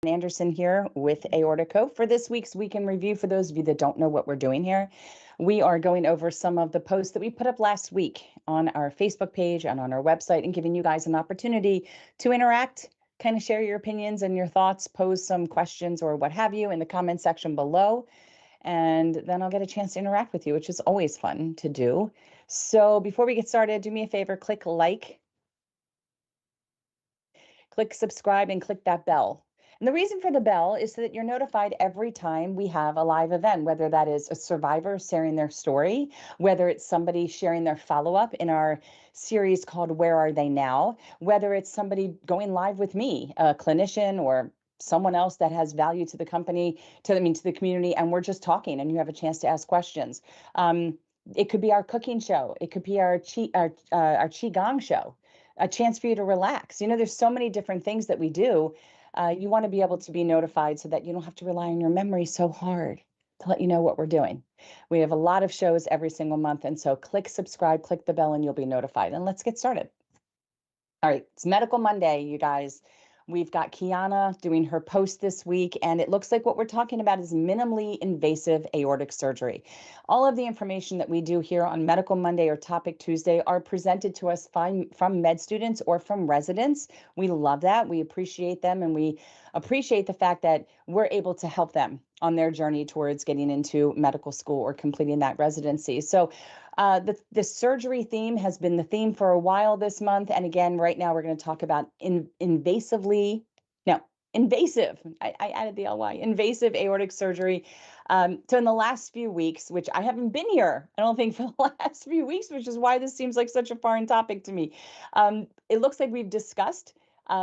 Anderson here with Aortic for this week's Week in Review. For those of you that don't know what we're doing here, we are going over some of the posts that we put up last week on our Facebook page and on our website and giving you guys an opportunity to interact, kind of share your opinions and your thoughts, pose some questions or what have you in the comment section below. And then I'll get a chance to interact with you, which is always fun to do. So before we get started, do me a favor, click like, click subscribe, and click that bell. And the reason for the bell is so that you're notified every time we have a live event, whether that is a survivor sharing their story, whether it's somebody sharing their follow-up in our series called Where Are They Now, whether it's somebody going live with me, a clinician or someone else that has value to the company, to the community, and we're just talking and you have a chance to ask questions. It could be our cooking show. It could be our Qigong show, a chance for you to relax. There's so many different things that we do. You want to be able to be notified so that you don't have to rely on your memory so hard to let you know what we're doing. We have a lot of shows every single month. And so click subscribe, click the bell, and you'll be notified. And let's get started. All right, it's Medical Monday, you guys. We've got Kiana doing her post this week, and it looks like what we're talking about is minimally invasive aortic surgery. All of the information that we do here on Medical Monday or Topic Tuesday are presented to us from med students or from residents. We love that. We appreciate them, and we appreciate the fact that we're able to help them on their journey towards getting into medical school or completing that residency. So the surgery theme has been the theme for a while this month. And again, right now we're going to talk about invasive, I added the LY, invasive aortic surgery. So in the last few weeks, which I haven't been here, I don't think for the last few weeks, which is why this seems like such a foreign topic to me. It looks like we've discussed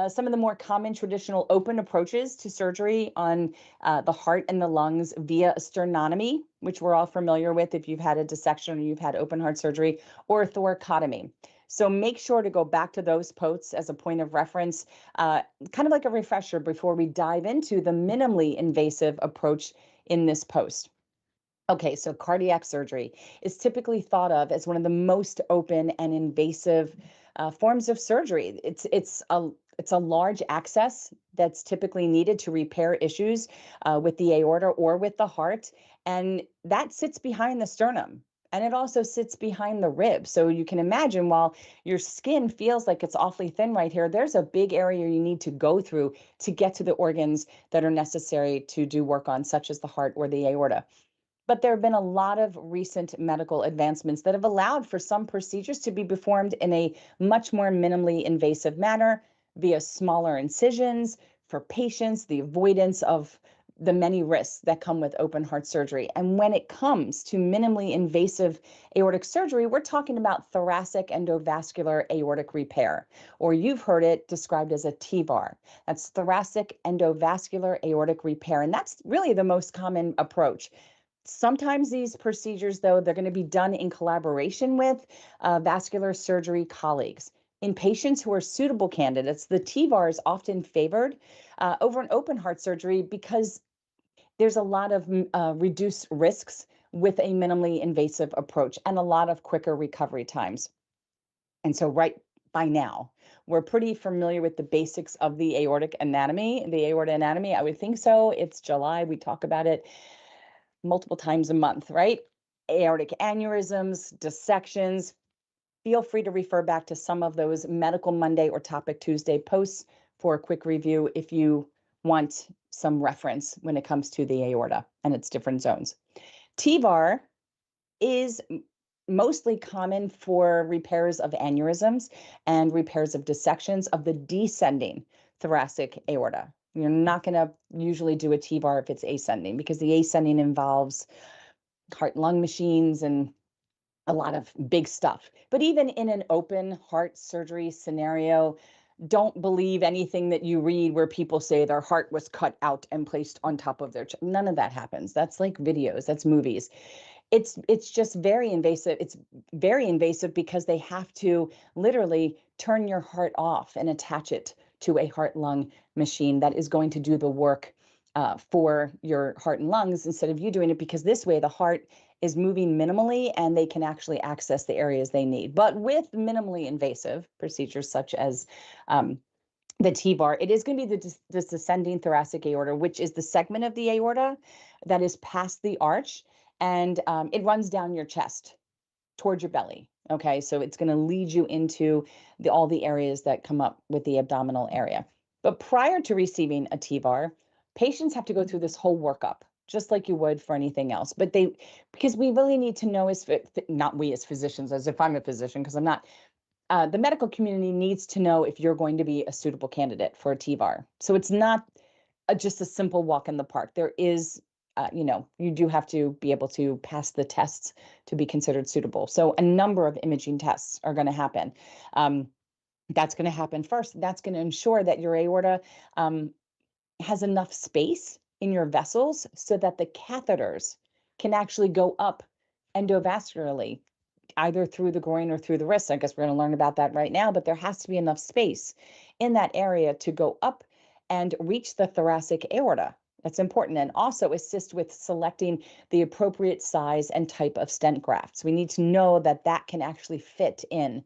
some of the more common traditional open approaches to surgery on the heart and the lungs via sternotomy, which we're all familiar with if you've had a dissection or you've had open heart surgery, or thoracotomy. So make sure to go back to those posts as a point of reference, kind of like a refresher before we dive into the minimally invasive approach in this post. Okay, so cardiac surgery is typically thought of as one of the most open and invasive forms of surgery. It's a large access that's typically needed to repair issues with the aorta or with the heart, and that sits behind the sternum. And it also sits behind the rib. So you can imagine while your skin feels like it's awfully thin right here, there's a big area you need to go through to get to the organs that are necessary to do work on, such as the heart or the aorta. But there have been a lot of recent medical advancements that have allowed for some procedures to be performed in a much more minimally invasive manner via smaller incisions for patients, the avoidance of the many risks that come with open heart surgery. And when it comes to minimally invasive aortic surgery, we're talking about thoracic endovascular aortic repair, or you've heard it described as a TEVAR. That's thoracic endovascular aortic repair. And that's really the most common approach. Sometimes these procedures, though, they're going to be done in collaboration with vascular surgery colleagues. In patients who are suitable candidates, the TEVAR is often favored over an open heart surgery because there's a lot of reduced risks with a minimally invasive approach and a lot of quicker recovery times. And so right by now, we're pretty familiar with the basics of the aortic anatomy, the aorta anatomy. I would think so. It's July. We talk about it multiple times a month, right? Aortic aneurysms, dissections. Feel free to refer back to some of those Medical Monday or Topic Tuesday posts for a quick review if you want some reference when it comes to the aorta and its different zones. TEVAR is mostly common for repairs of aneurysms and repairs of dissections of the descending thoracic aorta. You're not going to usually do a TEVAR if it's ascending, because the ascending involves heart and lung machines and a lot of big stuff. But even in an open heart surgery scenario, don't believe anything that you read where people say their heart was cut out and placed on top of their chest. None of that happens. That's like videos, that's movies. It's just very invasive. It's very invasive because they have to literally turn your heart off and attach it to a heart-lung machine that is going to do the work for your heart and lungs instead of you doing it, because this way the heart is moving minimally and they can actually access the areas they need. But with minimally invasive procedures such as the T-bar, it is going to be the descending thoracic aorta, which is the segment of the aorta that is past the arch, and it runs down your chest towards your belly. Okay, so it's going to lead you into all the areas that come up with the abdominal area. But prior to receiving a T-bar, patients have to go through this whole workup, just like you would for anything else. But because we really need to know, as not we as physicians, as if I'm a physician, because I'm not, the medical community needs to know if you're going to be a suitable candidate for a T-bar. So it's not just a simple walk in the park. There is, you do have to be able to pass the tests to be considered suitable. So a number of imaging tests are going to happen. That's going to happen first. That's going to ensure that your aorta has enough space in your vessels so that the catheters can actually go up endovascularly, either through the groin or through the wrist. I guess we're going to learn about that right now, but there has to be enough space in that area to go up and reach the thoracic aorta. That's important, and also assist with selecting the appropriate size and type of stent grafts. We need to know that that can actually fit in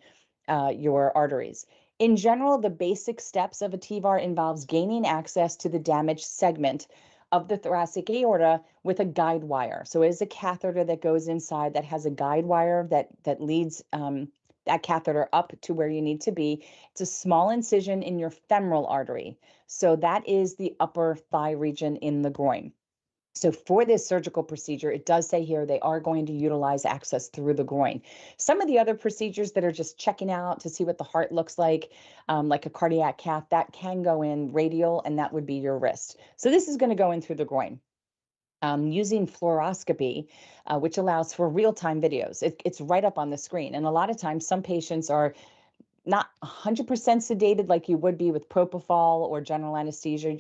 your arteries. In general, the basic steps of a TEVAR involves gaining access to the damaged segment of the thoracic aorta with a guide wire. So it is a catheter that goes inside that has a guide wire that leads that catheter up to where you need to be. It's a small incision in your femoral artery. So that is the upper thigh region in the groin. So for this surgical procedure, it does say here they are going to utilize access through the groin. Some of the other procedures that are just checking out to see what the heart looks like a cardiac cath, that can go in radial, and that would be your wrist. So this is going to go in through the groin. Using fluoroscopy, which allows for real-time videos. It's right up on the screen. And a lot of times, some patients are not 100% sedated like you would be with propofol or general anesthesia.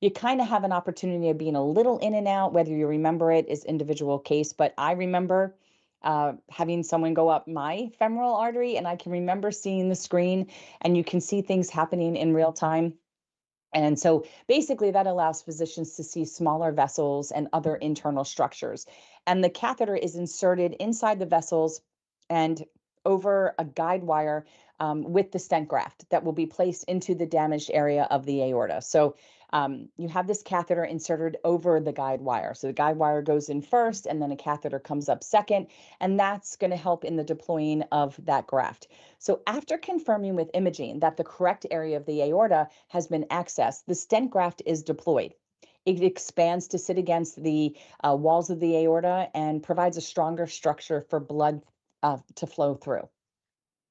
You kind of have an opportunity of being a little in and out. Whether you remember it is individual case, but I remember having someone go up my femoral artery, and I can remember seeing the screen, and you can see things happening in real time. And so basically that allows physicians to see smaller vessels and other internal structures. And the catheter is inserted inside the vessels and over a guide wire with the stent graft that will be placed into the damaged area of the aorta. So you have this catheter inserted over the guide wire. So the guide wire goes in first, and then a catheter comes up second, and that's going to help in the deploying of that graft. So after confirming with imaging that the correct area of the aorta has been accessed, the stent graft is deployed. It expands to sit against the walls of the aorta and provides a stronger structure for blood to flow through.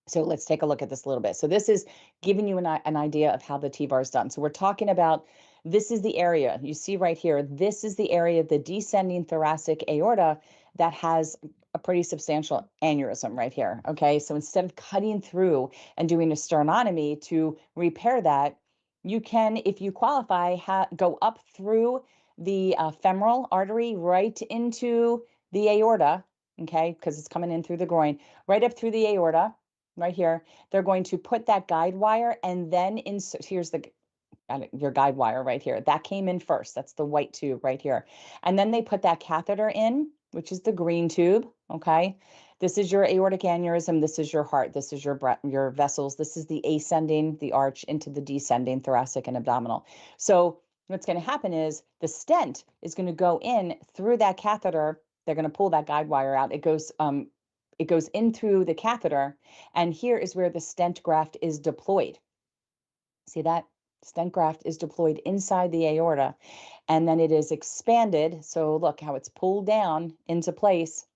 So let's take a look at this a little bit. So this is giving you an idea of how the TEVAR is done. So we're talking about, this is the area you see right here. This is the area of the descending thoracic aorta that has a pretty substantial aneurysm right here. Okay, so instead of cutting through and doing a sternotomy to repair that, you can, if you qualify, go up through the femoral artery right into the aorta, okay, because it's coming in through the groin, right up through the aorta right here. They're going to put that guide wire and then insert, here's your guide wire right here. That came in first. That's the white tube right here. And then they put that catheter in, which is the green tube, okay? This is your aortic aneurysm. This is your heart. This is your vessels. This is the ascending, the arch into the descending thoracic and abdominal. So what's going to happen is the stent is going to go in through that catheter. They're going to pull that guide wire out. It goes in through the catheter, and here is where the stent graft is deployed. See that? Stent graft is deployed inside the aorta, and then it is expanded. So look how it's pulled down into place,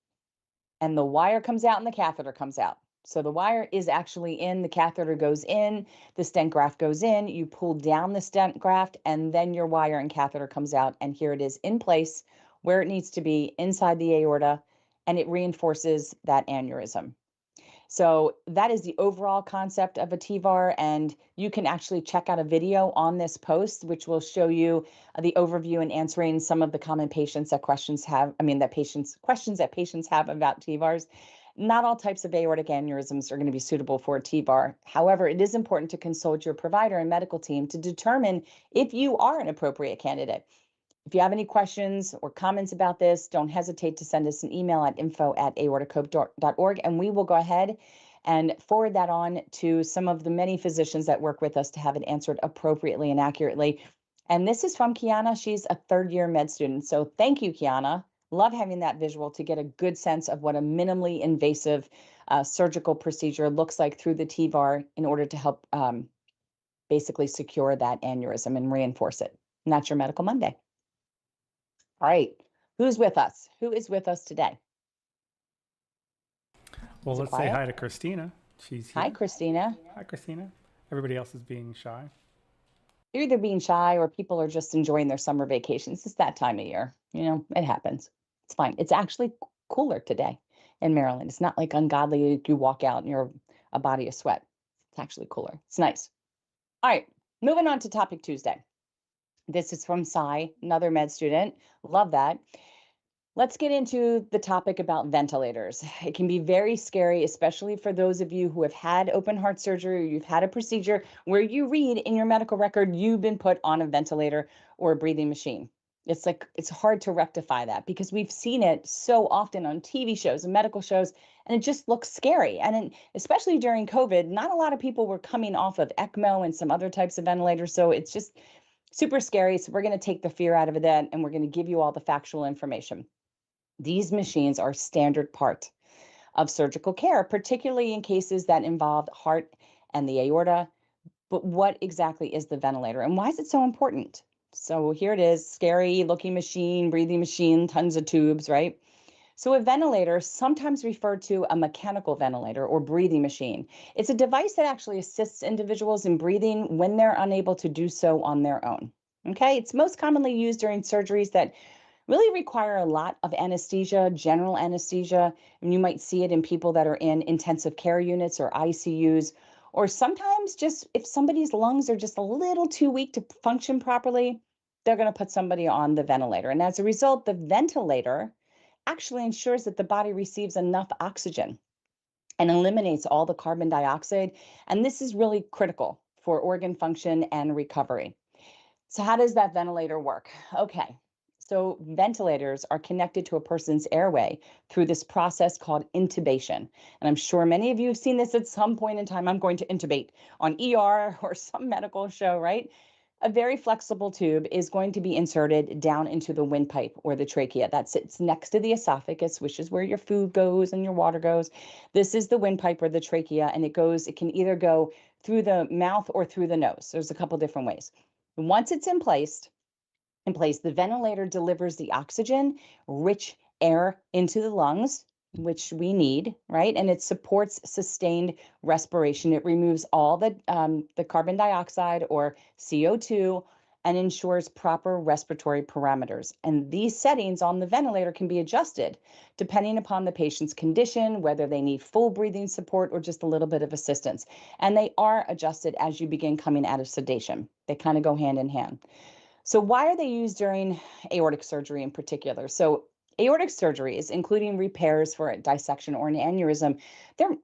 and the wire comes out and the catheter comes out. So the wire is actually in, the catheter goes in, the stent graft goes in, you pull down the stent graft, and then your wire and catheter comes out, and here it is in place where it needs to be inside the aorta, and it reinforces that aneurysm. So that is the overall concept of a TEVAR, and you can actually check out a video on this post, which will show you the overview and answering some of the common questions that patients have about TEVARs. Not all types of aortic aneurysms are going to be suitable for a TEVAR. However, it is important to consult your provider and medical team to determine if you are an appropriate candidate. If you have any questions or comments about this, don't hesitate to send us an email at info@aortacope.org, and we will go ahead and forward that on to some of the many physicians that work with us to have it answered appropriately and accurately. And this is from Kiana. She's a third-year med student. So thank you, Kiana. Love having that visual to get a good sense of what a minimally invasive surgical procedure looks like through the TVAR in order to help basically secure that aneurysm and reinforce it. And that's your Medical Monday. All right. Who's with us? Who is with us today? Well, Is it let's say quiet? hi to Christina. She's Hi, here. Christina. Hi, Christina. Everybody else is being shy. They're either being shy or people are just enjoying their summer vacations. It's that time of year. It happens. It's fine. It's actually cooler today in Maryland. It's not like ungodly. You walk out and you're a body of sweat. It's actually cooler. It's nice. All right. Moving on to topic Tuesday. This is from Cy, another med student. Love that. Let's get into the topic about ventilators. It can be very scary, especially for those of you who have had open heart surgery or you've had a procedure where you read in your medical record you've been put on a ventilator or a breathing machine. It's hard to rectify that because we've seen it so often on TV shows and medical shows, and it just looks scary. Especially during COVID, not a lot of people were coming off of ECMO and some other types of ventilators. So it's just super scary. So we're going to take the fear out of that and we're going to give you all the factual information. These machines are a standard part of surgical care, particularly in cases that involve heart and the aorta. But what exactly is the ventilator and why is it so important? So here it is, scary looking machine, breathing machine, tons of tubes, right? So a ventilator, sometimes referred to a mechanical ventilator or breathing machine. It's a device that actually assists individuals in breathing when they're unable to do so on their own. Okay, it's most commonly used during surgeries that really require a lot of anesthesia, general anesthesia. And you might see it in people that are in intensive care units or ICUs, or sometimes just if somebody's lungs are just a little too weak to function properly, they're going to put somebody on the ventilator. And as a result, the ventilator actually ensures that the body receives enough oxygen and eliminates all the carbon dioxide. And this is really critical for organ function and recovery. So how does that ventilator work? Okay. So ventilators are connected to a person's airway through this process called intubation. And I'm sure many of you have seen this at some point in time. I'm going to intubate on ER or some medical show, right? A very flexible tube is going to be inserted down into the windpipe or the trachea that sits next to the esophagus, which is where your food goes and your water goes. This is the windpipe or the trachea, and it can either go through the mouth or through the nose. There's a couple different ways. Once it's in place, the ventilator delivers the oxygen, rich air into the lungs, which we need, right? And it supports sustained respiration. It removes all the carbon dioxide or CO2 and ensures proper respiratory parameters. And these settings on the ventilator can be adjusted depending upon the patient's condition, whether they need full breathing support or just a little bit of assistance. And they are adjusted as you begin coming out of sedation. They kind of go hand in hand. So why are they used during aortic surgery in particular? So aortic surgeries, including repairs for a dissection or an aneurysm, they're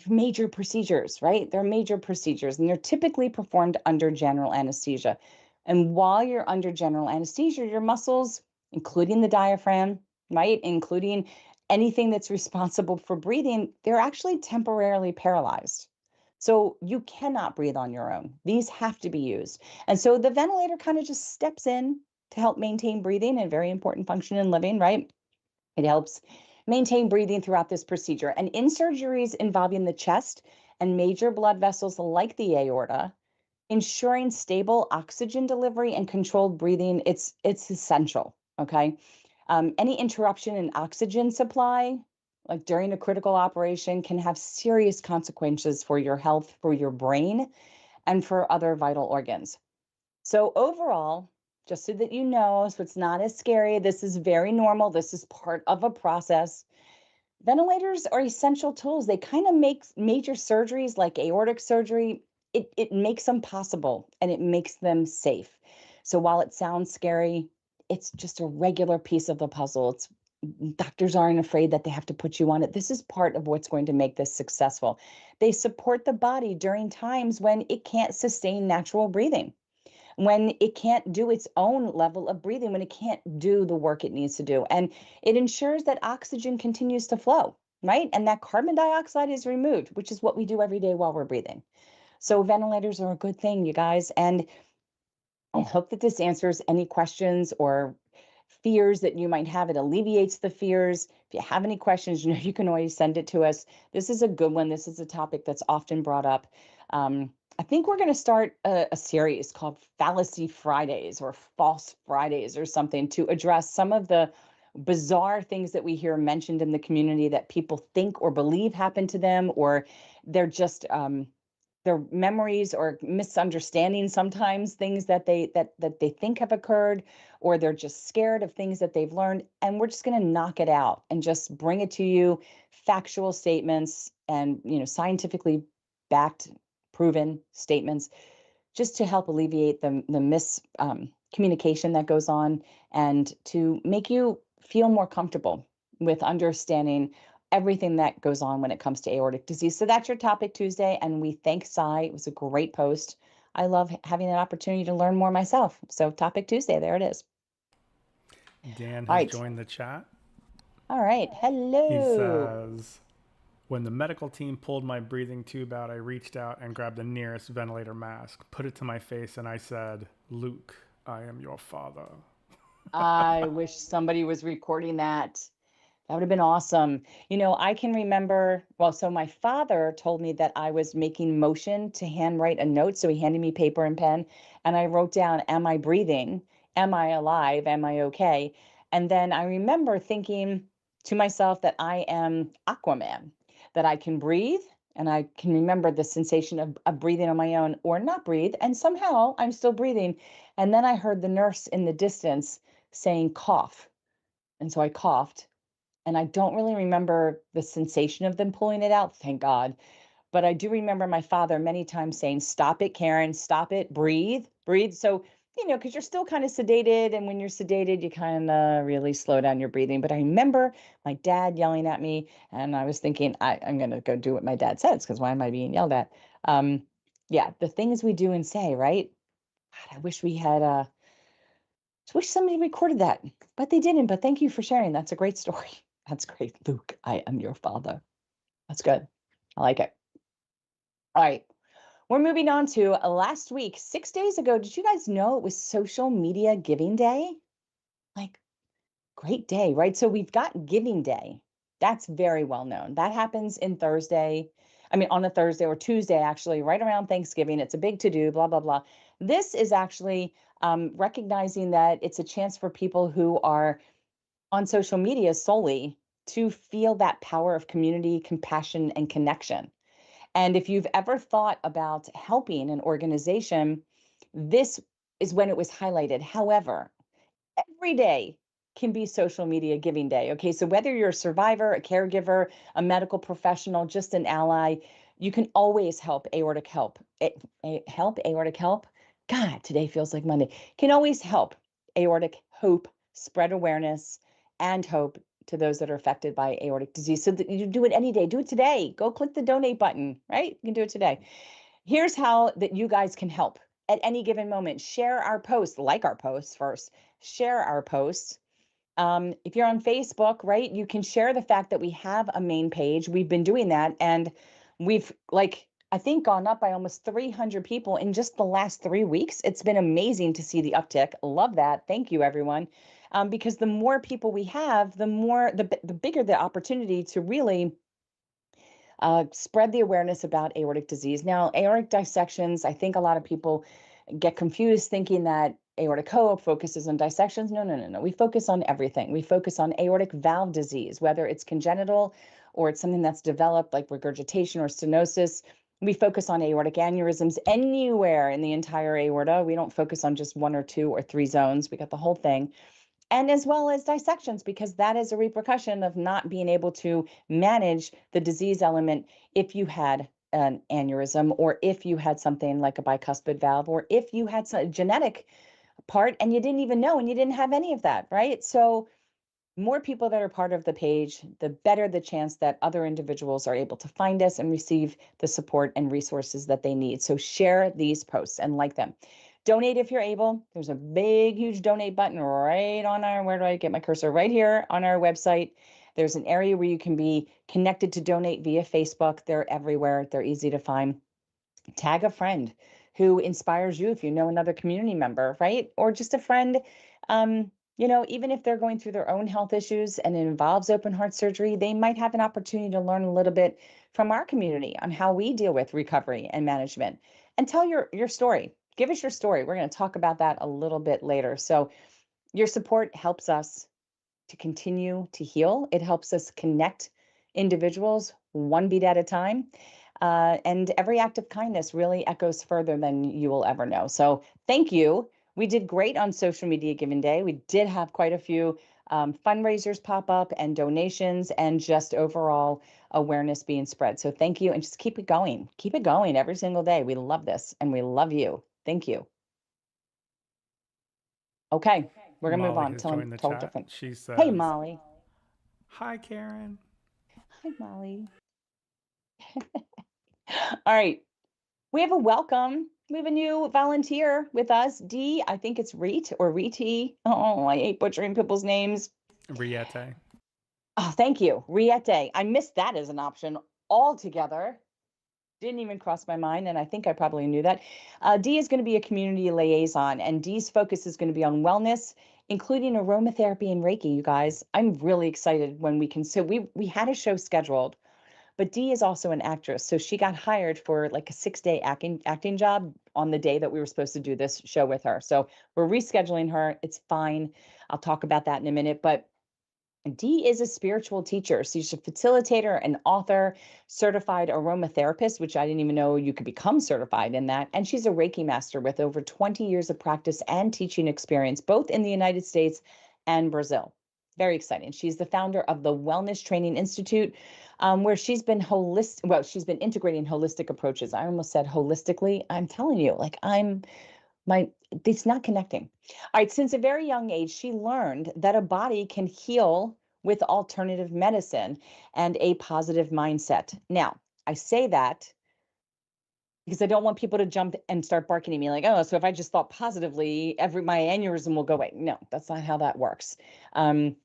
major procedures, right? They're major procedures, and they're typically performed under general anesthesia. And while you're under general anesthesia, your muscles, including the diaphragm, right, including anything that's responsible for breathing, they're actually temporarily paralyzed. So you cannot breathe on your own. These have to be used. And so the ventilator kind of just steps in to help maintain breathing, and very important function in living, right? It helps maintain breathing throughout this procedure. And in surgeries involving the chest and major blood vessels like the aorta, ensuring stable oxygen delivery and controlled breathing, it's essential. Okay. Any interruption in oxygen supply, like during a critical operation, can have serious consequences for your health, for your brain, and for other vital organs. So overall, just so that you know, so it's not as scary, this is very normal. This is part of a process. Ventilators are essential tools. They kind of make major surgeries like aortic surgery, it makes them possible and it makes them safe. So while it sounds scary, it's just a regular piece of the puzzle. Doctors aren't afraid that they have to put you on it. This is part of what's going to make this successful. They support the body during times when it can't sustain natural breathing, when it can't do its own level of breathing, when it can't do the work it needs to do. And it ensures that oxygen continues to flow. right? And that carbon dioxide is removed, which is what we do every day while we're breathing. So ventilators are a good thing, you guys. And I hope that this answers any questions or fears that you might have. It alleviates the fears. If you have any questions, you can always send it to us. This is a good one. This is a topic that's often brought up. I think we're going to start a series called Fallacy Fridays or False Fridays or something to address some of the bizarre things that we hear mentioned in the community that people think or believe happened to them, or they're just their memories or misunderstanding sometimes things that they think have occurred, or they're just scared of things that they've learned, and we're just going to knock it out and just bring it to you, factual statements and scientifically backed, proven statements, just to help alleviate the communication that goes on, and to make you feel more comfortable with understanding everything that goes on when it comes to aortic disease. So that's your topic Tuesday, and we thank Cy. It was a great post. I love having an opportunity to learn more myself. So topic Tuesday, there it is. Dan All has right. joined the chat. All right. He Hello. says, when the medical team pulled my breathing tube out, I reached out and grabbed the nearest ventilator mask, put it to my face, and I said, Luke, I am your father. I wish somebody was recording that. That would have been awesome. I can remember, well, so my father told me that I was making motion to handwrite a note. So he handed me paper and pen, and I wrote down, am I breathing? Am I alive? Am I okay? And then I remember thinking to myself that I am Aquaman, that I can breathe. And I can remember the sensation of breathing on my own or not breathe. And somehow I'm still breathing. And then I heard the nurse in the distance saying, cough. And so I coughed, and I don't really remember the sensation of them pulling it out, thank God. But I do remember my father many times saying, stop it, Karen, stop it, breathe, breathe. So, because you're still kind of sedated. And when you're sedated, you kind of really slow down your breathing. But I remember my dad yelling at me, and I was thinking, I'm going to go do what my dad says, because why am I being yelled at? Yeah, the things we do and say, right? God, I wish we had I wish somebody recorded that, but they didn't. But thank you for sharing. That's a great story. That's great. Luke, I am your father. That's good. I like it. All right. We're moving on to last week, 6 days ago. Did you guys know it was Social Media Giving Day? Like, great day, right? So we've got Giving Day. That's very well known. That happens on a Thursday or Tuesday, actually, right around Thanksgiving. It's a big to do, blah, blah, blah. This is actually recognizing that it's a chance for people who are on social media solely to feel that power of community, compassion, and connection. And if you've ever thought about helping an organization, this is when it was highlighted. However, every day can be Social Media Giving Day. Okay, so whether you're a survivor, a caregiver, a medical professional, just an ally, you can always help aortic help. Help aortic help. God, today feels like Monday. Can always help aortic hope, spread awareness and hope to those that are affected by aortic disease. So that you do it any day. Do it today. Go click the donate button, right? You can do it today. Here's how that you guys can help at any given moment. Share our posts, like our posts first, share our posts. If you're on Facebook, right, you can share the fact that we have a main page. We've been doing that, and we've I think gone up by almost 300 people in just the last 3 weeks. It's been amazing to see the uptick. Love that. Thank you, everyone. Because the more people we have, the bigger the opportunity to really spread the awareness about aortic disease. Now, aortic dissections, I think a lot of people get confused thinking that aortic hope focuses on dissections. No, no, no, no. We focus on everything. We focus on aortic valve disease, whether it's congenital or it's something that's developed like regurgitation or stenosis. We focus on aortic aneurysms anywhere in the entire aorta. We don't focus on just one or two or three zones. We got the whole thing, and as well as dissections, because that is a repercussion of not being able to manage the disease element if you had an aneurysm, or if you had something like a bicuspid valve, or if you had some genetic part and you didn't even know and you didn't have any of that, right? So more people that are part of the page, the better the chance that other individuals are able to find us and receive the support and resources that they need. So share these posts and like them. Donate if you're able. There's a big, huge donate button right on where do I get my cursor? Right here on our website. There's an area where you can be connected to donate via Facebook. They're everywhere. They're easy to find. Tag a friend who inspires you if you know another community member, right? Or just a friend, even if they're going through their own health issues and it involves open heart surgery, they might have an opportunity to learn a little bit from our community on how we deal with recovery and management. And tell your story. Give us your story. We're going to talk about that a little bit later. So your support helps us to continue to heal. It helps us connect individuals one beat at a time. And every act of kindness really echoes further than you will ever know. So thank you. We did great on Social Media Giving Day. We did have quite a few fundraisers pop up and donations and just overall awareness being spread. So thank you. And just keep it going. Keep it going every single day. We love this and we love you. Thank you. Okay, we're going to move Molly on. has joined the Total chat. different. She Hey, says, Molly. "Hi, Karen." Hi, Molly. All right. We have a welcome. We have a new volunteer with us. Dee, I think it's Reet or Reety. Oh, I hate butchering people's names. Riete. Oh, thank you. Riete. I missed that as an option altogether. Didn't even cross my mind, and I think I probably knew that. Dee is going to be a community liaison, and Dee's focus is going to be on wellness, including aromatherapy and Reiki, you guys. I'm really excited when we can. So we had a show scheduled. But Dee is also an actress, so she got hired for like a 6-day acting job on the day that we were supposed to do this show with her. So we're rescheduling her. It's fine. I'll talk about that in a minute. But Dee is a spiritual teacher. So she's a facilitator, an author, certified aromatherapist, which I didn't even know you could become certified in that. And she's a Reiki master with over 20 years of practice and teaching experience, both in the United States and Brazil. Very exciting. She's the founder of the Wellness Training Institute, where she's been she's been integrating holistic approaches. I almost said holistically. I'm telling you, like my it's not connecting. All right, since a very young age, she learned that a body can heal with alternative medicine and a positive mindset. Now, I say that because I don't want people to jump and start barking at me like, oh, so if I just thought positively, my aneurysm will go away. No, that's not how that works. Um,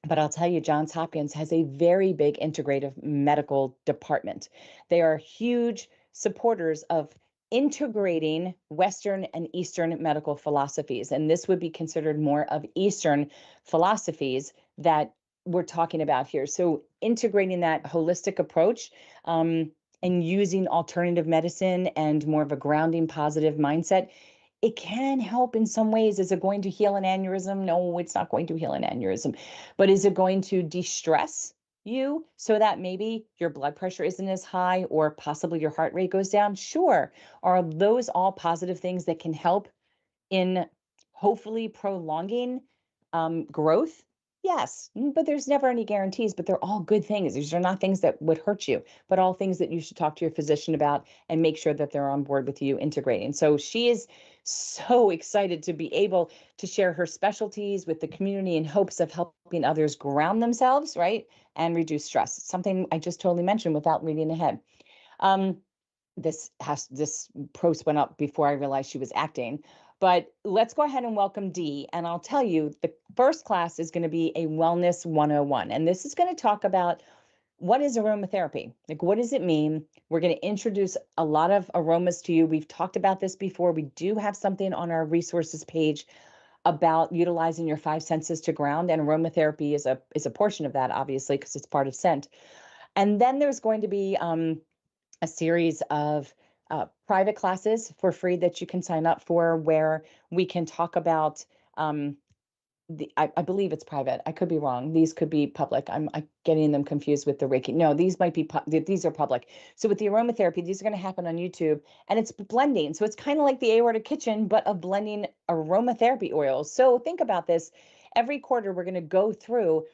but I'll tell you, Johns Hopkins has a very big integrative medical department. They are huge supporters of integrating Western and Eastern medical philosophies. And this would be considered more of Eastern philosophies that we're talking about here. So integrating that holistic approach, and using alternative medicine and more of a grounding positive mindset, it can help in some ways. Is it going to heal an aneurysm? No, it's not going to heal an aneurysm. But is it going to de-stress you so that maybe your blood pressure isn't as high or possibly your heart rate goes down? Sure. Are those all positive things that can help in hopefully prolonging growth? Yes, but there's never any guarantees, but they're all good things. These are not things that would hurt you, but all things that you should talk to your physician about and make sure that they're on board with you integrating. So she is so excited to be able to share her specialties with the community in hopes of helping others ground themselves, right? And reduce stress. Something I just totally mentioned without reading ahead. Um, this post went up before I realized she was acting. But let's go ahead and welcome Dee. And I'll tell you, the first class is going to be a Wellness 101. And this is going to talk about what is aromatherapy? Like, what does it mean? We're going to introduce a lot of aromas to you. We've talked about this before. We do have something on our resources page about utilizing your five senses to ground. And aromatherapy is a portion of that, obviously, because it's part of scent. And then there's going to be a series of private classes for free that you can sign up for, where we can talk about I believe it's private. I could be wrong. These could be public. I'm getting them confused with the Reiki. No, these might be these are public. So with the aromatherapy, these are going to happen on YouTube, and it's blending. So it's kind of like the Aortic Kitchen, but of blending aromatherapy oils. So think about this. Every quarter, we're going to go through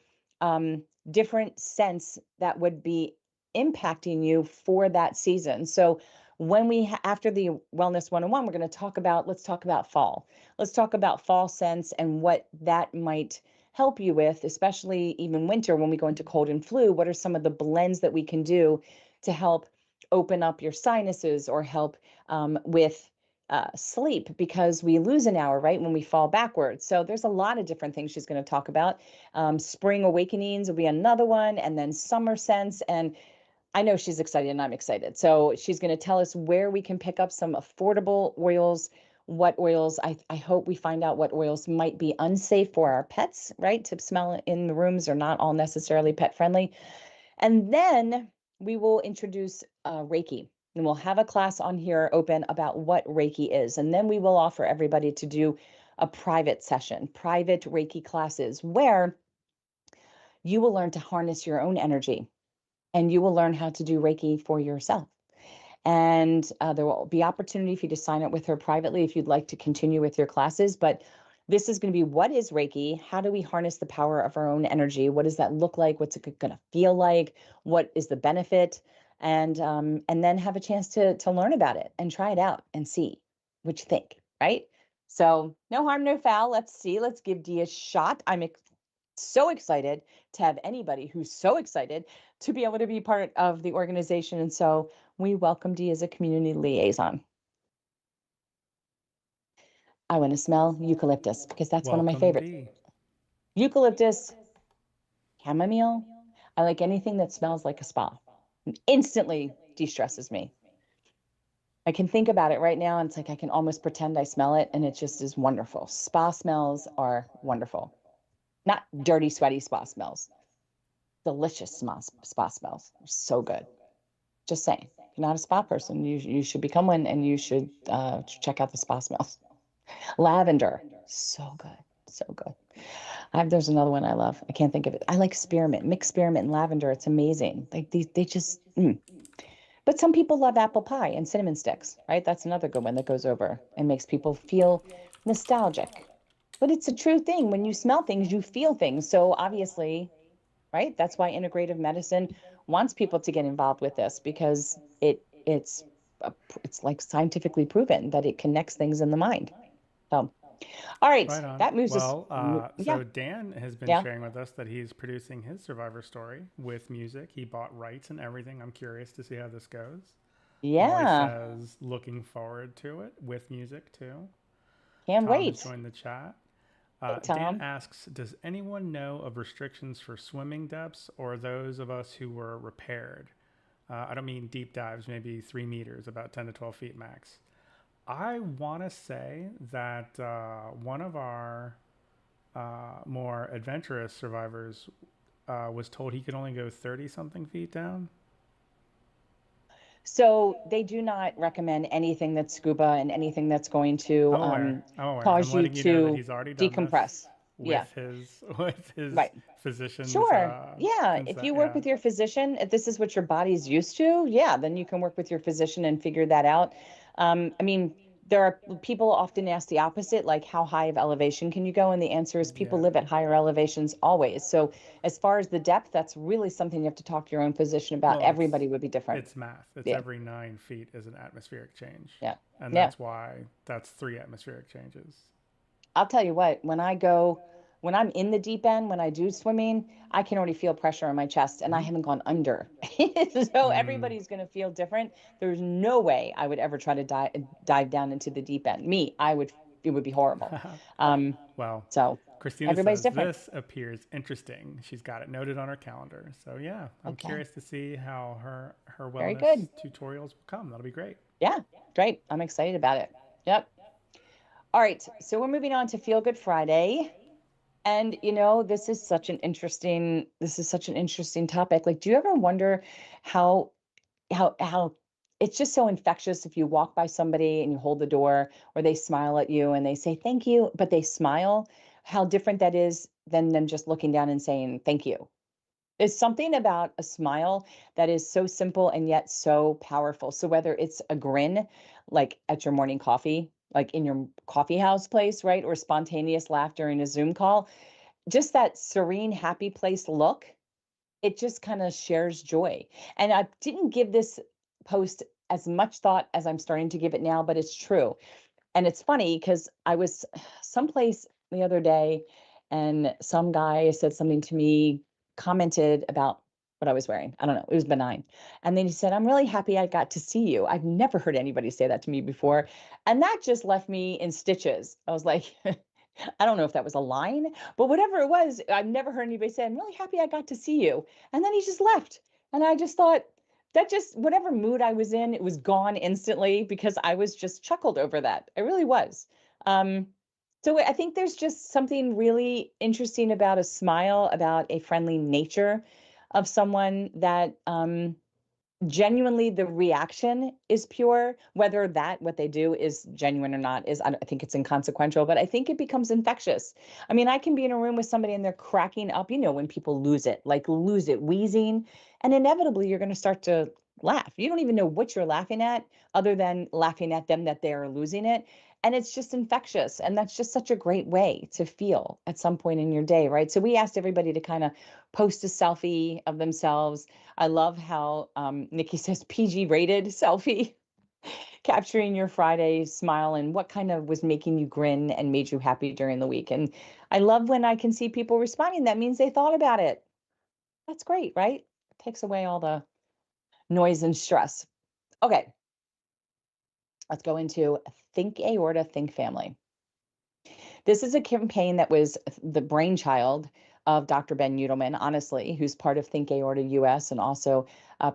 different scents that would be impacting you for that season. So when after the Wellness 101, we're going to let's talk about fall. Let's talk about fall scents and what that might help you with, especially even winter when we go into cold and flu. What are some of the blends that we can do to help open up your sinuses or help with sleep because we lose an hour, right, when we fall backwards. So there's a lot of different things she's going to talk about. Spring awakenings will be another one, and then summer sense. And I know she's excited and I'm excited. So she's going to tell us where we can pick up some affordable oils, what oils, I hope we find out what oils might be unsafe for our pets, right? To smell in the rooms are not all necessarily pet friendly. And then we will introduce Reiki. And we'll have a class on here open about what Reiki is. And then we will offer everybody to do a private session, private Reiki classes, where you will learn to harness your own energy and you will learn how to do Reiki for yourself. And there will be opportunity for you to sign up with her privately if you'd like to continue with your classes. But this is going to be, what is Reiki? How do we harness the power of our own energy? What does that look like? What's it going to feel like? What is the benefit? And then have a chance to learn about it and try it out and see what you think, right? So no harm, no foul. Let's see. Let's give Dee a shot. So excited to have anybody who's so excited to be able to be part of the organization. And so we welcome Dee as a community liaison. I want to smell eucalyptus because that's one of my Welcome, favorites. D. Eucalyptus, chamomile. I like anything that smells like a spa. It instantly de-stresses me. I can think about it right now and it's like I can almost pretend I smell it and it just is wonderful. Spa smells are wonderful. Not dirty, sweaty spa smells. Delicious spa smells. They're so good. Just saying, if you're not a spa person, you should become one, and you should check out the spa smells. Lavender, so good, so good. There's another one I love. I can't think of it. I like spearmint, mixed spearmint and lavender. It's amazing. Like they just. But some people love apple pie and cinnamon sticks, right? That's another good one that goes over and makes people feel nostalgic. But it's a true thing. When you smell things, you feel things. So obviously, right? That's why integrative medicine wants people to get involved with this, because it's like scientifically proven that it connects things in the mind. So, all right, Right on. that moves us. Well, Yeah, so Dan has been yeah, sharing with us that he's producing his Survivor story with music. He bought rights and everything. I'm curious to see how this goes. Molly yeah. says, looking forward to it with music too. Can't Tom has wait. joined the chat. Hey, Dan Tom. asks, does anyone know of restrictions for swimming depths or those of us who were repaired? I don't mean deep dives, maybe 3 meters, about 10 to 12 feet max. I want to say that one of our more adventurous survivors was told he could only go 30 something feet down. So they do not recommend anything that's scuba and anything that's going to I'm aware. I'm aware. I'm cause you letting you know that to he's already done this decompress. Yeah, with his with his right. physician's Sure. Yeah. If consent. you work Yeah. with your physician, if this is what your body's used to, yeah, then you can work with your physician and figure that out. I mean, there are people often ask the opposite, like how high of elevation can you go? And the answer is people Yeah. live at higher elevations always. So as far as the depth, that's really something you have to talk to your own physician about. Well, Everybody would be different. it's math. It's Yeah. every 9 feet is an atmospheric change, Yeah. and Yeah. that's why that's 3 atmospheric changes. I'll tell you what, when I'm in the deep end, when I do swimming, I can already feel pressure on my chest and I Mm-hmm. haven't gone under. So Mm. everybody's going to feel different. There's no way I would ever try to dive down into the deep end. It would be horrible. Um, Well, so Christina everybody's says different. this appears interesting. She's got it noted on her calendar. So yeah, I'm Okay. curious to see how her Very wellness good. tutorials will come. That'll be great. Yeah. Great. I'm excited about it. Yep. All right. So we're moving on to Feel Good Friday. And this is such an interesting topic. Like, do you ever wonder how how it's just so infectious if you walk by somebody and you hold the door, or they smile at you and they say thank you, but they smile, how different that is than them just looking down and saying thank you. There's something about a smile that is so simple and yet so powerful. So whether it's a grin, like at your morning coffee, like in your coffee house place, right? Or spontaneous laughter in a Zoom call, just that serene, happy place look, it just kind of shares joy. And I didn't give this post as much thought as I'm starting to give it now, but it's true. And it's funny because I was someplace the other day and some guy said something to me, commented about what I was wearing. I don't know. It was benign. And then he said, I'm really happy I got to see you. I've never heard anybody say that to me before. And that just left me in stitches. I was like, I don't know if that was a line, but whatever it was, I've never heard anybody say, I'm really happy I got to see you. And then he just left. And I just thought, that just, whatever mood I was in, it was gone instantly because I was just chuckled over that. I really was. Um, so I think there's just something really interesting about a smile, about a friendly nature of someone that genuinely the reaction is pure. Whether that what they do is genuine or not is, I think it's inconsequential, but I think it becomes infectious. I mean, I can be in a room with somebody and they're cracking up, when people lose it, like lose it, wheezing, and inevitably you're going to start to laugh. You don't even know what you're laughing at other than laughing at them that they're losing it. And it's just infectious. And that's just such a great way to feel at some point in your day, right? So we asked everybody to kind of post a selfie of themselves. I love how Nikki says PG rated selfie, capturing your Friday smile and what kind of was making you grin and made you happy during the week. And I love when I can see people responding. That means they thought about it. That's great, right? Takes away all the noise and stress. Okay, let's go into Think Aorta, Think Family. This is a campaign that was the brainchild of Dr. Ben Udelman, honestly, who's part of Think Aorta US and also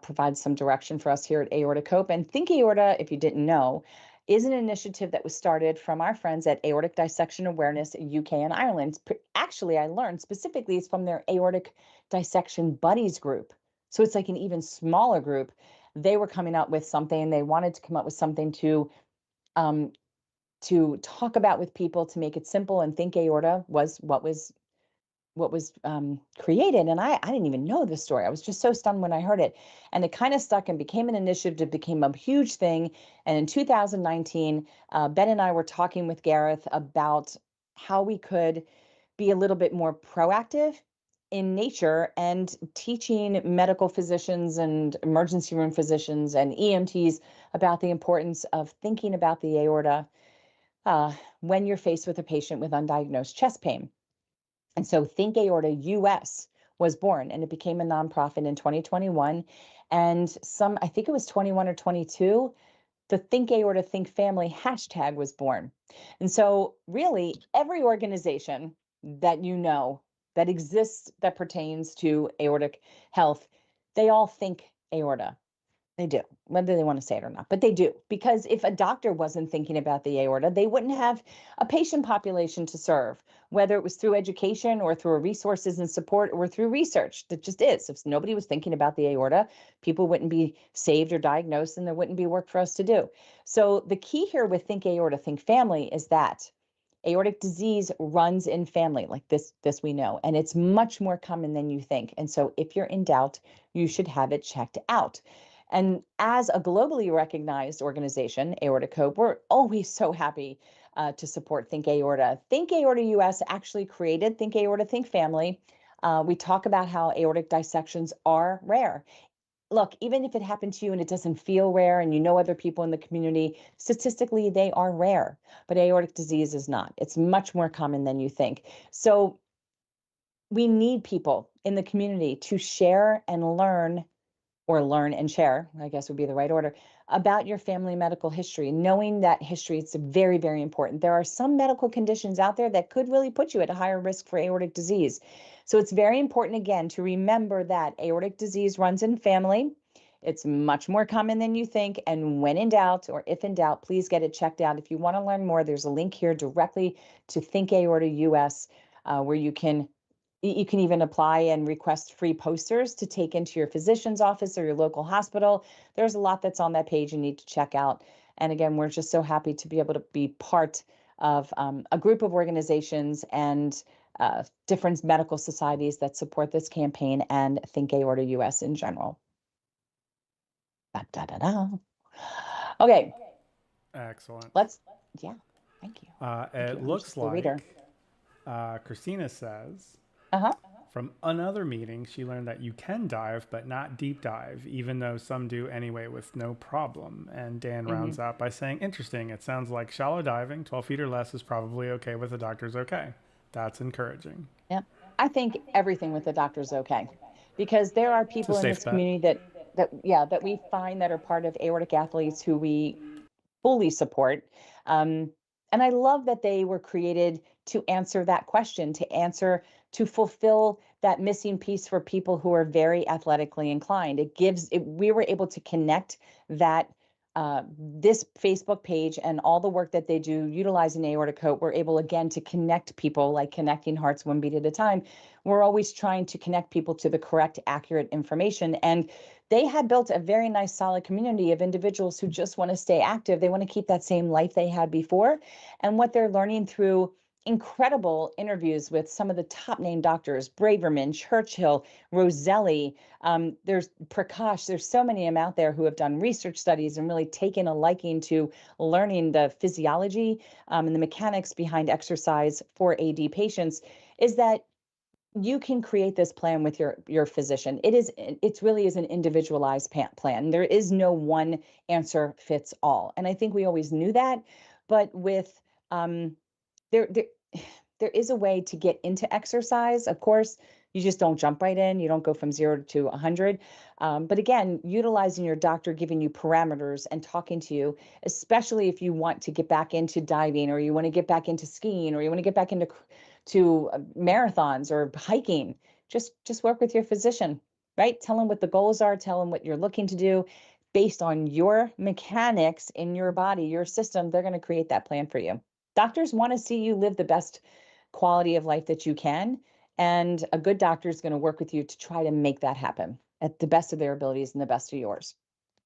provides some direction for us here at Aorta Cope. And Think Aorta, if you didn't know, is an initiative that was started from our friends at Aortic Dissection Awareness UK and Ireland. Actually, I learned specifically it's from their Aortic Dissection Buddies group. So it's like an even smaller group. They were coming up with something. They wanted to come up with something um, to talk about with people to make it simple. And Think Aorta was what was created. And I didn't even know this story. I was just so stunned when I heard it. And it kind of stuck and became an initiative. It became a huge thing. And in 2019, Ben and I were talking with Gareth about how we could be a little bit more proactive in nature and teaching medical physicians and emergency room physicians and EMTs about the importance of thinking about the aorta when you're faced with a patient with undiagnosed chest pain. And so Think Aorta US was born and it became a nonprofit in 2021. And I think it was 21 or 22, the Think Aorta, Think Family hashtag was born. And so, really, every organization that that exists that pertains to aortic health, they all think aorta. They do, whether they want to say it or not, but they do. Because if a doctor wasn't thinking about the aorta, they wouldn't have a patient population to serve, whether it was through education or through resources and support or through research. That just is. If nobody was thinking about the aorta, people wouldn't be saved or diagnosed, and there wouldn't be work for us to do. So the key here with Think Aorta, Think Family is that aortic disease runs in family, like this we know, and it's much more common than you think. And so if you're in doubt, you should have it checked out. And as a globally recognized organization, Aorta Cope, we're always so happy to support Think Aorta. Think Aorta US actually created Think Aorta, Think Family. We talk about how aortic dissections are rare. Look, even if it happened to you and it doesn't feel rare and you know other people in the community, statistically they are rare, but aortic disease is not. It's much more common than you think. So we need people in the community to share and learn, or learn and share, I guess would be the right order, about your family medical history. Knowing that history is very, very important. There are some medical conditions out there that could really put you at a higher risk for aortic disease. So it's very important, again, to remember that aortic disease runs in family. It's much more common than you think. And when in doubt, or if in doubt, please get it checked out. If you want to learn more, there's a link here directly to Think Aorta US, where you can even apply and request free posters to take into your physician's office or your local hospital. There's a lot that's on that page you need to check out. And again, we're just so happy to be able to be part of a group of organizations and different medical societies that support this campaign and Think Aorta US in general. Da, da, da, da. Okay, Excellent. yeah, thank you. Thank you. It I'm looks just a reader. like Christina says, Uh-huh. from another meeting, she learned that you can dive, but not deep dive, even though some do anyway with no problem. And Dan rounds out by saying, interesting. It sounds like shallow diving, 12 feet or less, is probably okay with the doctor's okay. That's encouraging. Yeah. I think everything with the doctor is okay because there are It's a people in safe this bet. community that we find that are part of aortic athletes who we fully support. Um, and I love that they were created to answer that question, to fulfill that missing piece for people who are very athletically inclined. We were able to connect that. This Facebook page and all the work that they do utilizing aortic coat, we're able again to connect people, like connecting hearts one beat at a time. We're always trying to connect people to the correct, accurate information. And they had built a very nice, solid community of individuals who just want to stay active. They want to keep that same life they had before. And what they're learning through incredible interviews with some of the top name doctors, Braverman, Churchill, Roselli, there's Prakash, there's so many of them out there who have done research studies and really taken a liking to learning the physiology and the mechanics behind exercise for AD patients, is that you can create this plan with your physician. It's really is an individualized plan. There is no one answer fits all, and I think we always knew that. But with there there there is a way to get into exercise. Of course, you just don't jump right in. You don't go from 0 to 100. But again, utilizing your doctor giving you parameters and talking to you, especially if you want to get back into diving, or you want to get back into skiing, or you want to get back into marathons or hiking. Just work with your physician, right? Tell them what the goals are. Tell them what you're looking to do. Based on your mechanics in your body, your system, they're going to create that plan for you. Doctors want to see you live the best quality of life that you can. And a good doctor is going to work with you to try to make that happen at the best of their abilities and the best of yours.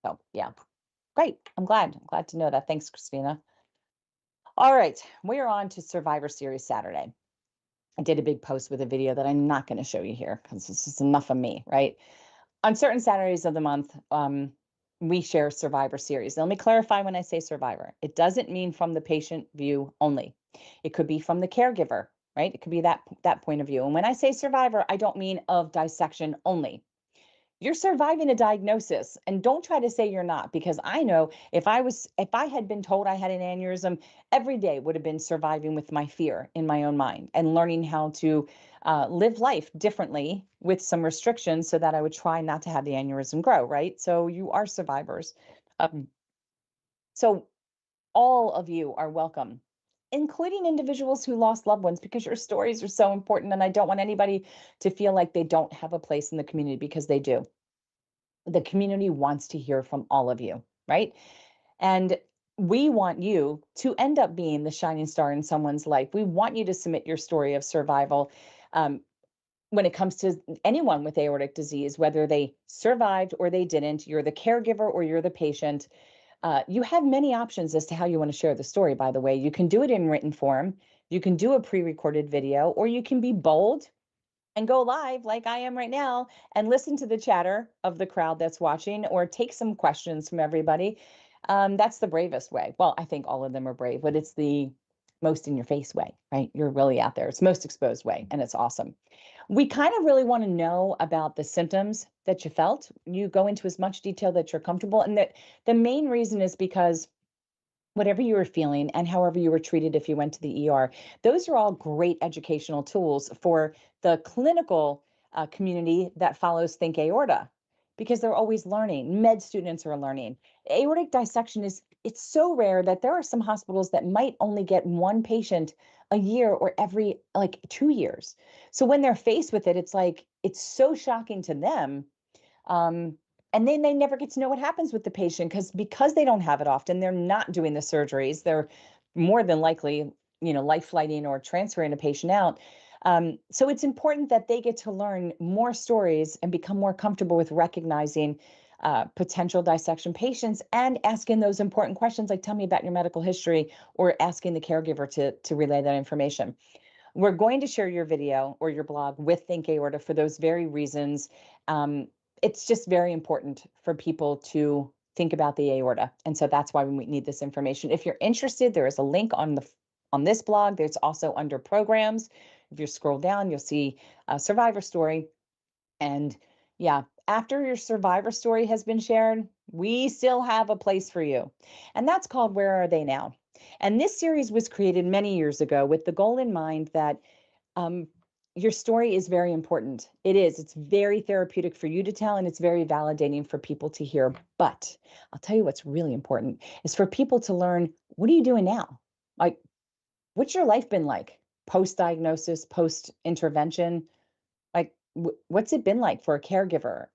So, yeah, great. I'm glad. I'm glad to know that. Thanks, Christina. All right, we're on to Survivor Series Saturday. I did a big post with a video that I'm not going to show you here because this is enough of me, right? On certain Saturdays of the month, we share Survivor Series. Now, let me clarify when I say Survivor. It doesn't mean from the patient view only. It could be from the caregiver, right? It could be that point of view. And when I say Survivor, I don't mean of dissection only. You're surviving a diagnosis, and don't try to say you're not, because I know if I had been told I had an aneurysm, every day would have been surviving with my fear in my own mind and learning how to live life differently with some restrictions so that I would try not to have the aneurysm grow, right? So you are survivors. um, so all of you are welcome, including individuals who lost loved ones, because your stories are so important, and I don't want anybody to feel like they don't have a place in the community, because they do. The community wants to hear from all of you, right? And we want you to end up being the shining star in someone's life. We want you to submit your story of survival. Um, when it comes to anyone with aortic disease, whether they survived or they didn't, you're the caregiver or you're the patient. You have many options as to how you want to share the story, by the way. You can do it in written form, you can do a pre recorded video, or you can be bold and go live like I am right now and listen to the chatter of the crowd that's watching, or take some questions from everybody. That's the bravest way. Well, I think all of them are brave, but it's the most in your face way, right? You're really out there. It's most exposed way, and it's awesome. We kind of really want to know about the symptoms that you felt. You go into as much detail that you're comfortable, and that the main reason is because whatever you were feeling and however you were treated if you went to the ER, those are all great educational tools for the clinical community that follows Think Aorta, because they're always learning. Med students are learning. Aortic dissection it's so rare that there are some hospitals that might only get one patient a year or every like 2 years. So when they're faced with it, it's like it's so shocking to them, um, and then they never get to know what happens with the patient, because they don't have it often. They're not doing the surgeries. They're more than likely, life flighting or transferring a patient out. So it's important that they get to learn more stories and become more comfortable with recognizing potential dissection patients and asking those important questions, like tell me about your medical history, or asking the caregiver to relay that information. We're going to share your video or your blog with Think Aorta for those very reasons. Um, it's just very important for people to think about the aorta, and so that's why we need this information. If you're interested, there is a link on this blog. There's also under programs. If you scroll down, you'll see a survivor story. And yeah, after your survivor story has been shared, we still have a place for you, and that's called Where Are They Now? And this series was created many years ago with the goal in mind that um, your story is very important. It is. It's very therapeutic for you to tell, and it's very validating for people to hear. But I'll tell you what's really important is for people to learn, what are you doing now? Like, what's your life been like post diagnosis, post intervention? Like, what's it been like for a caregiver?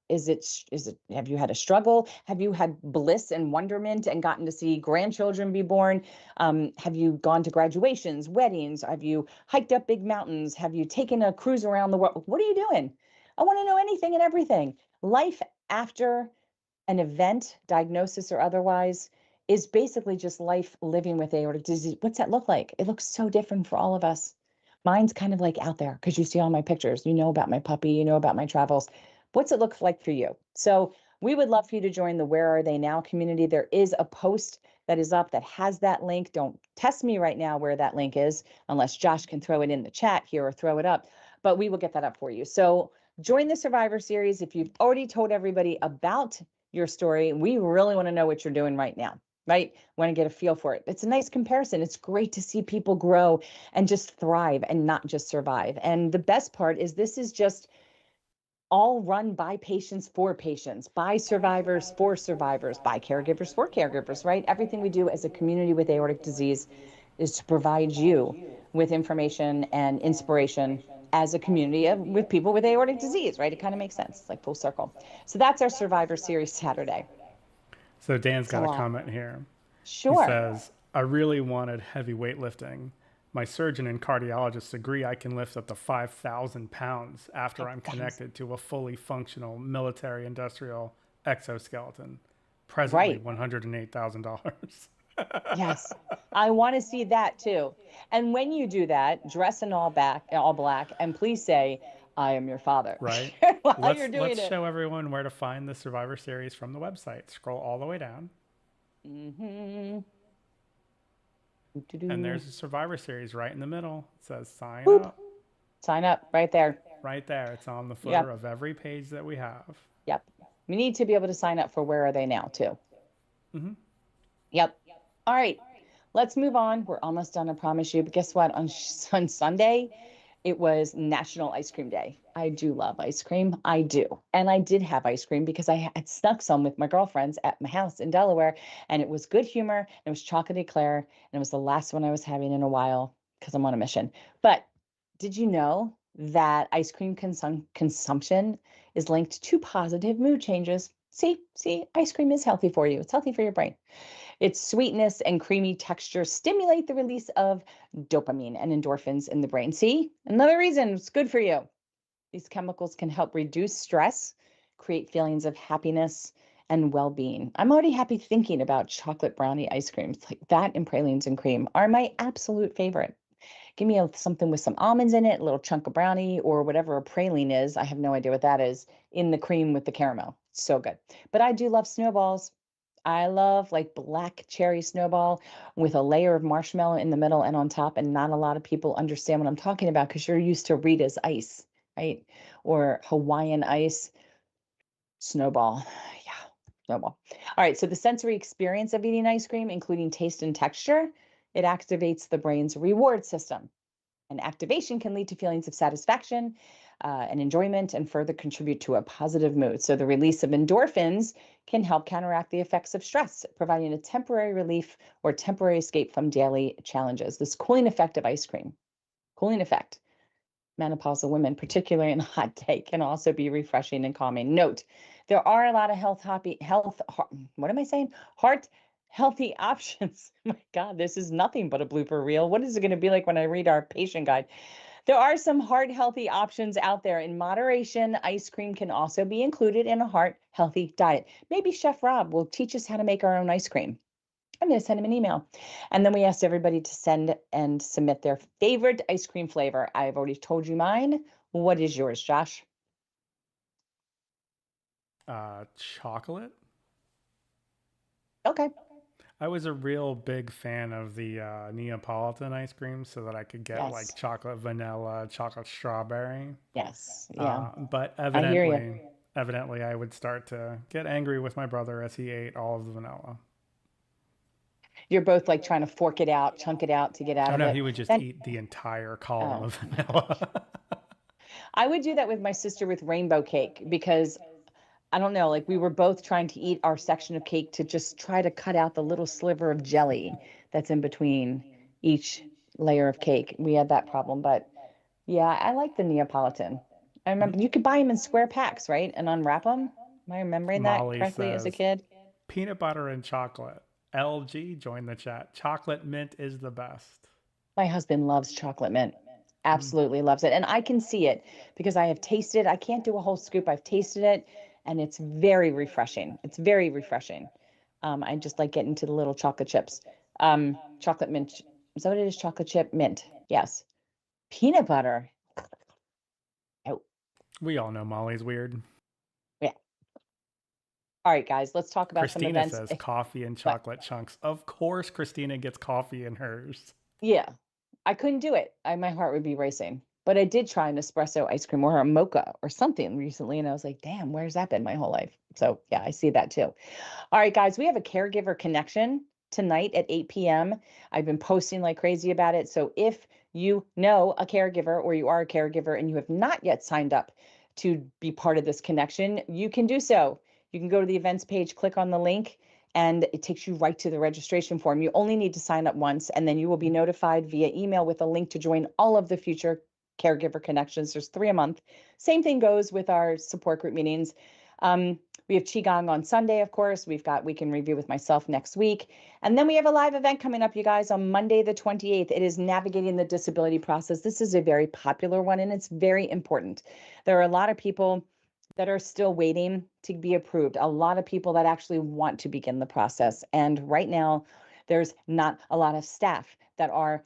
Have you had a struggle? Have you had bliss and wonderment and gotten to see grandchildren be born? Have you gone to graduations, weddings? Have you hiked up big mountains? Have you taken a cruise around the world? What are you doing? I want to know anything and everything. Life after an event, diagnosis or otherwise, is basically just life living with aortic disease. What's that look like? It looks so different for all of us. Mine's kind of like out there because you see all my pictures. You know about my puppy, you know about my travels. What's it look like for you? So we would love for you to join the Where Are They Now community. There is a post that is up that has that link. Don't test me right now where that link is, unless Josh can throw it in the chat here or throw it up, but we will get that up for you. So join the Survivor Series. If you've already told everybody about your story, we really want to know what you're doing right now, right? Want to get a feel for it. It's a nice comparison. It's great to see people grow and just thrive and not just survive. And the best part is this is just all run by patients for patients, by survivors for survivors, by caregivers for caregivers, right? Everything we do as a community with aortic disease is to provide you with information and inspiration as a community with people with aortic disease, right? It kind of makes sense, like full circle. So that's our Survivor Series Saturday. So Dan's It's a got a lot. comment here. He Sure. says, I really wanted heavy weightlifting. My surgeon and cardiologists agree I can lift up to 5,000 pounds after I'm connected to a fully functional military industrial exoskeleton. Presently Right. $108,000. Yes. I want to see that too. And when you do that, dress in all black, and please say, I am your father Right? while you're Let's doing it. show everyone where to find the Survivor Series from the website. Scroll all the way down, Mm-hmm. and Doo-doo-doo. there's a Survivor Series right in the middle. It says sign Boop. up. Sign up right there. Right there. It's on the footer Yep. of every page that we have. Yep. We need to be able to sign up for Where Are They Now too. Mm-hmm. Yep. All right. Let's move on. We're almost done, I promise you. But guess what? On Sunday, it was National Ice Cream Day. I do love ice cream. I do. And I did have ice cream because I had snuck some with my girlfriends at my house in Delaware. And it was good humor. It was chocolate eclair. And it was the last one I was having in a while because I'm on a mission. But did you know that ice cream consumption is linked to positive mood changes? See, ice cream is healthy for you. It's healthy for your brain. Its sweetness and creamy texture stimulate the release of dopamine and endorphins in the brain. See, another reason it's good for you. These chemicals can help reduce stress, create feelings of happiness and well being. I'm already happy thinking about chocolate brownie ice creams. Like that and pralines and cream are my absolute favorite. Give me something with some almonds in it, a little chunk of brownie or whatever a praline is. I have no idea what that is in the cream with the caramel. So good. But I do love snowballs. I love like black cherry snowball with a layer of marshmallow in the middle and on top. And not a lot of people understand what I'm talking about because you're used to Rita's ice, right? Or Hawaiian ice snowball. Yeah, snowball. All right. So the sensory experience of eating ice cream, including taste and texture, it activates the brain's reward system. And activation can lead to feelings of satisfaction and enjoyment and further contribute to a positive mood. So, the release of endorphins can help counteract the effects of stress, providing a temporary relief or temporary escape from daily challenges. This cooling effect of ice cream, cooling effect, menopausal women, particularly in a hot day, can also be refreshing and calming. Note, there are a lot of what am I saying? Heart healthy options. My God, this is nothing but a blooper reel. What is it going to be like when I read our patient guide? There are some heart healthy options out there. In moderation, ice cream can also be included in a heart healthy diet. Maybe Chef Rob will teach us how to make our own ice cream. I'm going to send him an email. And then we asked everybody to send and submit their favorite ice cream flavor. I've already told you mine. What is yours, Josh? Chocolate. Okay. I was a real big fan of the Neapolitan ice cream so that I could get like Yes. chocolate vanilla, chocolate strawberry. Yes. Yeah. But I hear you. evidently, I would start to get angry with my brother as he ate all of the vanilla. You're both like trying to fork it out, chunk it out to get out Oh of no, it. he would just Then, eat the entire column oh of my gosh. vanilla. I would do that with my sister with rainbow cake because I don't know, like we were both trying to eat our section of cake to just try to cut out the little sliver of jelly that's in between each layer of cake. We had that problem, but yeah, I like the Neapolitan. I remember you could buy them in square packs, right? And unwrap them. Am I remembering that Molly correctly as a says kid? peanut butter and chocolate. LG, join the chat. Chocolate mint is the best. My husband loves chocolate mint. Mm. Absolutely loves it. And I can see it because I have tasted it. I can't do a whole scoop. I've tasted it and it's very refreshing. It's very refreshing. I just like getting to the little chocolate chips. Chocolate mint. Is that what it is? Chocolate chip mint. Yes. Peanut butter. Oh, We all know Molly's weird. yeah. All right, guys, let's talk about some Christina events. says coffee and But chocolate chunks. Of course, Christina gets coffee in hers. yeah, I couldn't do it. My heart would be racing. But I did try an espresso ice cream or a mocha or something recently, and I was like, damn, where's that been my whole life? So yeah, I see that too. All right, guys, we have a caregiver connection tonight at 8 p.m. I've been posting like crazy about it. So if you know a caregiver or you are a caregiver and you have not yet signed up to be part of this connection, you can do so. You can go to the events page, click on the link, and it takes you right to the registration form. You only need to sign up once, and then you will be notified via email with a link to join all of the future caregiver connections. There's 3 a month. Same thing goes with our support group meetings. Um, we have Qigong on Sunday, of course. We've got Week in Review with myself next week. And then we have a live event coming up, you guys, on Monday, the 28th. It is Navigating the Disability Process. This is a very popular one, and it's very important. There are a lot of people that are still waiting to be approved, a lot of people that actually want to begin the process. And right now, there's not a lot of staff that are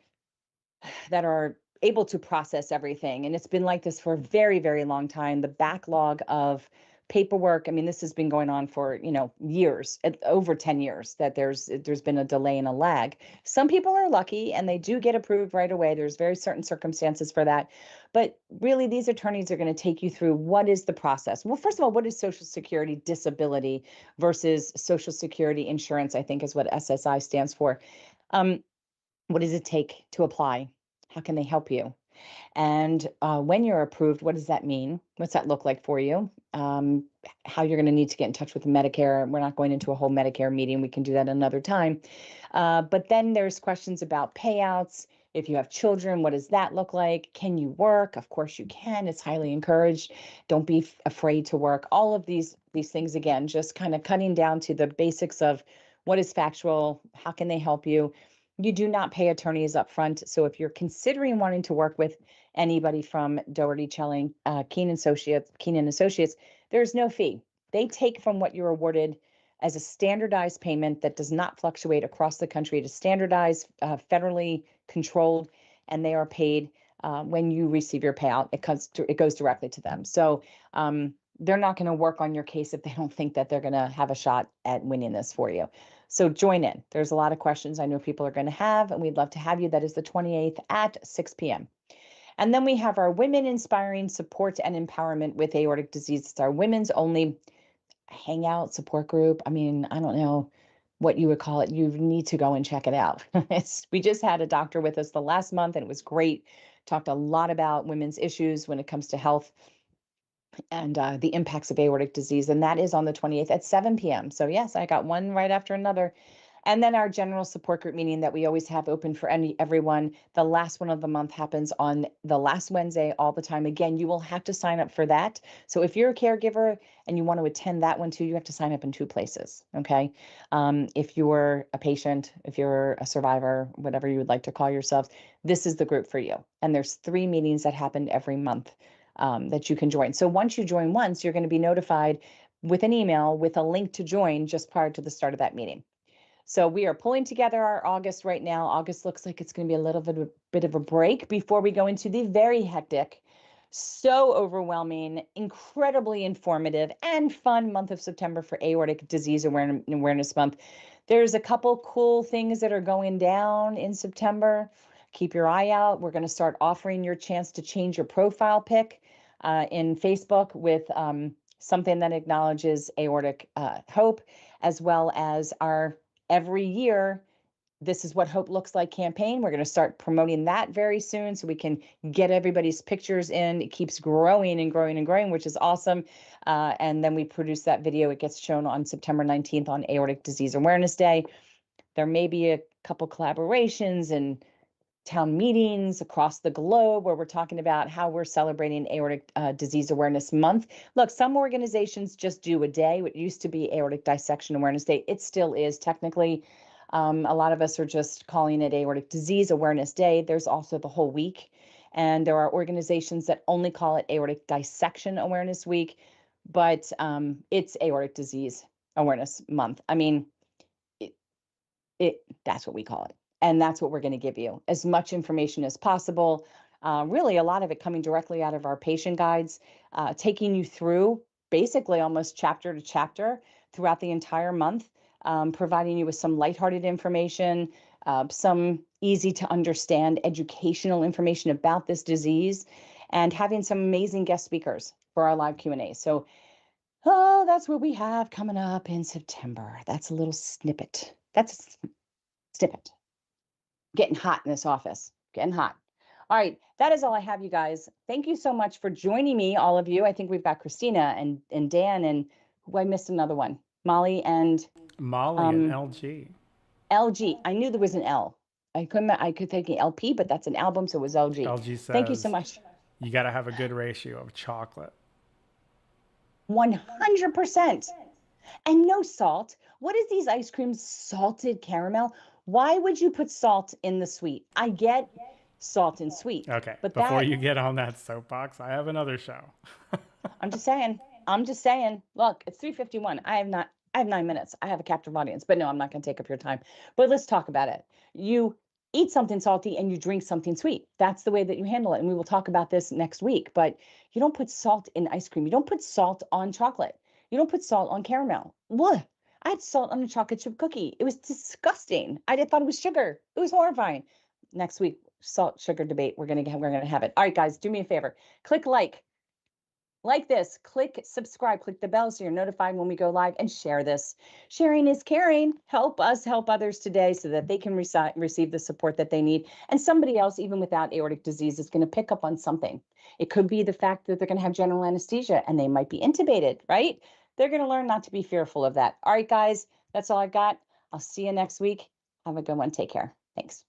able to process everything. And it's been like this for a very, very long time. The backlog of paperwork, I mean, this has been going on for, years, over 10 years that there's been a delay and a lag. Some people are lucky and they do get approved right away. There's very certain circumstances for that. But really, these attorneys are going to take you through what is the process. Well, first of all, what is Social Security disability versus Social Security insurance, I think is what SSI stands for. Um, what does it take to apply? How can they help you? And when you're approved, what does that mean? What's that look like for you? How you're going to need to get in touch with Medicare. We're not going into a whole Medicare meeting. We can do that another time. But then there's questions about payouts. If you have children, what does that look like? Can you work? Of course you can. It's highly encouraged. Don't be afraid to work. All of these things, again, just kind of cutting down to the basics of what is factual, how can they help you. You do not pay attorneys up front. So if you're considering wanting to work with anybody from Doherty Chelling, Keenan Associates, there's no fee. They take from what you're awarded as a standardized payment that does not fluctuate across the country. It is standardized, federally controlled, and they are paid when you receive your payout. It goes directly to them. So they're not going to work on your case if they don't think that they're going to have a shot at winning this for you. So join in. There's a lot of questions I know people are going to have, and we'd love to have you. That is the 28th at 6 p.m. And then we have our Women Inspiring Support and Empowerment with Aortic Disease. It's our women's only hangout support group. I mean, I don't know what you would call it. You need to go and check it out. We just had a doctor with us the last month, and it was great. Talked a lot about women's issues when it comes to health and the impacts of aortic disease. And that is on the 28th at 7 p.m. So, yes, I got one right after another. And then our general support group meeting that we always have open for everyone. The last one of the month happens on the last Wednesday all the time. Again, you will have to sign up for that. So if you're a caregiver and you want to attend that one too, you have to sign up in two places. Okay. If you're a patient, if you're a survivor, whatever you would like to call yourselves, this is the group for you. And there's 3 meetings that happen every month that you can join. So once you join once, you're going to be notified with an email with a link to join just prior to the start of that meeting. So we are pulling together our August right now. August looks like it's going to be a little bit of a break before we go into the very hectic, so overwhelming, incredibly informative and fun month of September for Aortic Disease Awareness Month. There's a couple cool things that are going down in September. Keep your eye out. We're going to start offering your chance to change your profile pic in Facebook with something that acknowledges aortic hope, as well as our every year This is what hope looks like campaign. We're going to start promoting that very soon so we can get everybody's pictures in. It keeps growing and growing and growing, which is awesome. And then we produce that video. It gets shown on September 19th on Aortic Disease Awareness Day. There may be a couple collaborations and town meetings across the globe where we're talking about how we're celebrating Aortic Disease Awareness Month. Look, some organizations just do a day. What used to be Aortic Dissection Awareness Day, it still is technically. A lot of us are just calling it Aortic Disease Awareness Day. There's also the whole week. And there are organizations that only call it Aortic Dissection Awareness Week, but it's Aortic Disease Awareness Month. I mean, that's what we call it. And that's what we're going to give you, as much information as possible. Really, a lot of it coming directly out of our patient guides, taking you through basically almost chapter to chapter throughout the entire month, providing you with some lighthearted information, some easy to understand educational information about this disease, and having some amazing guest speakers for our live Q&A. So, that's what we have coming up in September. That's a little snippet. That's a snippet. Getting hot in this office, getting hot. All right, that is all I have, you guys. Thank you so much for joining me, all of you. I think we've got Christina and Dan and who I missed another one, Molly and Molly and LG. LG. I knew there was an L. I could think LP, but that's an album, so it was LG. LG Thank you so says much. you got to have a good ratio of chocolate. 100%. And no salt. What is these ice creams? Salted caramel. Why would you put salt in the sweet? I get salt and sweet. Okay, But before you get on that soapbox, I have another show. I'm just saying. I'm just saying. Look, it's 3:51. I have 9 minutes. I have a captive audience, but no, I'm not going to take up your time. But let's talk about it. You eat something salty and you drink something sweet. That's the way that you handle it. And we will talk about this next week. But you don't put salt in ice cream. You don't put salt on chocolate. You don't put salt on caramel. What? I had salt on a chocolate chip cookie. It was disgusting. Thought it was sugar. It was horrifying. Next week, salt sugar debate. We're gonna have it. All right, guys, do me a favor. Click like this, click subscribe, click the bell so you're notified when we go live, and share this. Sharing is caring. Help us help others today so that they can receive the support that they need. And somebody else, even without aortic disease, is going to pick up on something. It could be the fact that they're going to have general anesthesia and they might be intubated, right? They're going to learn not to be fearful of that. All right, guys, that's all I've got. I'll see you next week. Have a good one. Take care. Thanks.